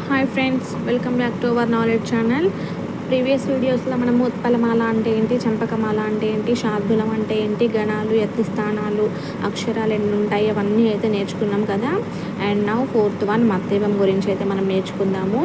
Hi friends, welcome back to our knowledge channel. Previous వీడియోస్లో మనము ఉత్పలమాల అంటే ఏంటి, చంపకమాల అంటే ఏంటి, శార్దూలం అంటే ఏంటి, గణాలు, యతి స్థానాలు, అక్షరాలు ఎన్ని ఉంటాయి అవన్నీ అయితే నేర్చుకున్నాం కదా. అండ్ నౌ ఫోర్త్ వన్ మత్తేవం గురించి అయితే మనం నేర్చుకుందాము.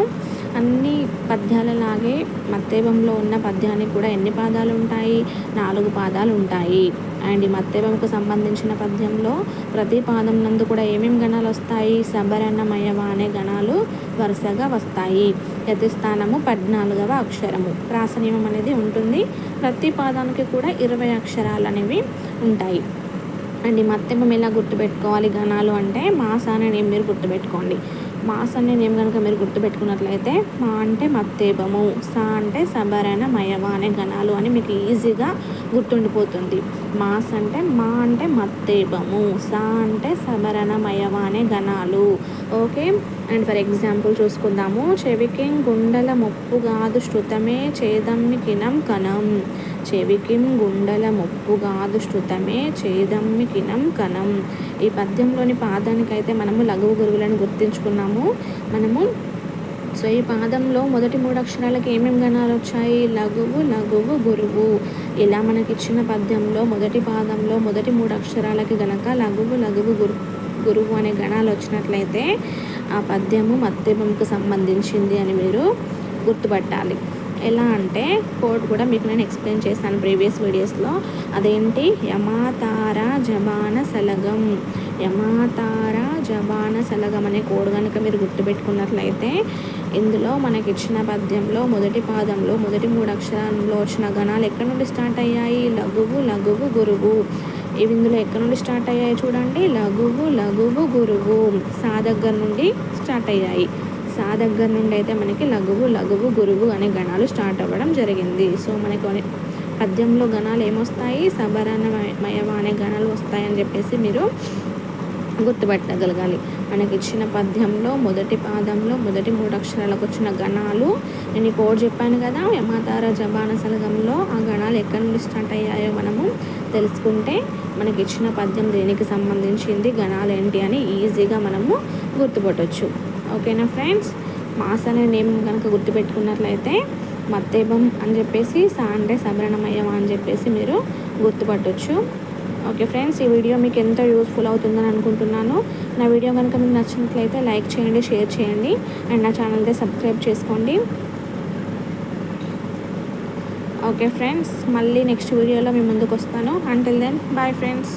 అన్ని పద్యాలలాగే మత్తేవంలో ఉన్న పద్యానికి కూడా ఎన్ని పాదాలు ఉంటాయి? 4 పాదాలు ఉంటాయి. అండ్ ఈ మత్తేవంకు సంబంధించిన పద్యంలో ప్రతి పాదం నందు కూడా ఏమేమి గణాలు వస్తాయి? సబరన్నమయవ అనే గణాలు వరుసగా వస్తాయి. యతిస్థానము 14వ అక్షరము. ప్రాసనియమం అనేది ఉంటుంది. ప్రతి పాదానికి కూడా 20 అక్షరాలు అనేవి ఉంటాయి. అండ్ ఈ మత్తేవం ఎలా గుర్తుపెట్టుకోవాలి? గణాలు అంటే మాస అనే నేమ్ మీరు గుర్తుపెట్టుకోండి. మాస్ అనే నేమ్ కనుక మీరు గుర్తుపెట్టుకున్నట్లయితే మా అంటే మత్తేవము, సా అంటే సబరన్నమయవ అనే గణాలు అని మీకు ఈజీగా గుర్తుండిపోతుంది. మాస్ అంటే మా అంటే మత్తేవము, సా అంటే సబరన్నమయవ అనే గణాలు. ఓకే. అండ్ ఫర్ ఎగ్జాంపుల్ చూసుకుందాము. చెవికిం గుండల ముప్పుగాదు శృతమే చేదమ్మికినం కణం. చెవికిం గుండల ముప్పుగాదు శృతమే చేదమ్మికినం కణం. ఈ పద్యంలోని పాదానికైతే మనము లఘువు గురువులను గుర్తించుకున్నాము మనము. సో ఈ పాదంలో మొదటి 3 అక్షరాలకి ఏమేమి గణాలు వచ్చాయి? లఘువు, లఘువు, గురువు. ఇలా మనకిచ్చిన పద్యంలో మొదటి పాదంలో మొదటి 3 అక్షరాలకి గనక లఘువు, లఘువు, గురువు అనే గణాలు వచ్చినట్లయితే ఆ పద్యము మత్తేవంకు సంబంధించింది అని మీరు గుర్తుపట్టాలి. ఎలా అంటే కోడ్ కూడా మీకు నేను ఎక్స్ప్లెయిన్ చేశాను ప్రీవియస్ వీడియోస్లో. అదేంటి? యమాతార జబాన సలగం. యమాతార జబాన సలగం అనే కోడ్ కనుక మీరు గుర్తుపెట్టుకున్నట్లయితే ఇందులో మనకిచ్చిన పద్యంలో మొదటి పాదంలో మొదటి 3 అక్షరాల్లో వచ్చిన గణాలు ఎక్కడి నుండి స్టార్ట్ అయ్యాయి? లఘువు, లఘువు, గురువు. ఇవి ఇందులో ఎక్కడి నుండి స్టార్ట్ అయ్యాయి చూడండి. లఘువు, లఘువు, గురువు. సా దగ్గర నుండి స్టార్ట్ అయ్యాయి. సా దగ్గర నుండి అయితే మనకి లఘువు, లఘువు, గురువు అనే గణాలు స్టార్ట్ అవ్వడం జరిగింది. సో మనకి పద్యంలో గణాలు ఏమొస్తాయి? సబరన్నమయవ అనే గణాలు వస్తాయని చెప్పేసి మీరు గుర్తుపట్టగలగాలి. మనకి ఇచ్చిన పద్యంలో మొదటి పాదంలో మొదటి 3 అక్షరాలకు వచ్చిన గణాలు నేను ఈ కోడ్ చెప్పాను కదా. యమాతార జబాన సలగంలో ఆ గణాలు ఎక్కడి నుండి స్టార్ట్ అయ్యాయో మనము తెలుసుకుంటే మనకి ఇచ్చిన పద్యం దేనికి సంబంధించింది, గణాలు ఏంటి అని ఈజీగా మనము గుర్తుపట్టవచ్చు. ఓకేనా ఫ్రెండ్స్? మాస్ అనే నేమ్ కనుక గుర్తుపెట్టుకున్నట్లయితే మత్తేవం అని చెప్పేసి, సా అంటే సబరన్నమయవ అని చెప్పేసి మీరు గుర్తుపట్టవచ్చు. ఓకే ఫ్రెండ్స్, ఈ వీడియో మీకు ఎంతో యూస్ఫుల్ అవుతుందని అనుకుంటున్నాను. నా వీడియో కనుక మీకు నచ్చినట్లయితే లైక్ చేయండి, షేర్ చేయండి అండ్ నా ఛానల్ని సబ్స్క్రైబ్ చేసుకోండి. ఓకే ఫ్రెండ్స్, మళ్ళీ నెక్స్ట్ వీడియోలో మీ ముందుకు వస్తాను. Until then bye friends.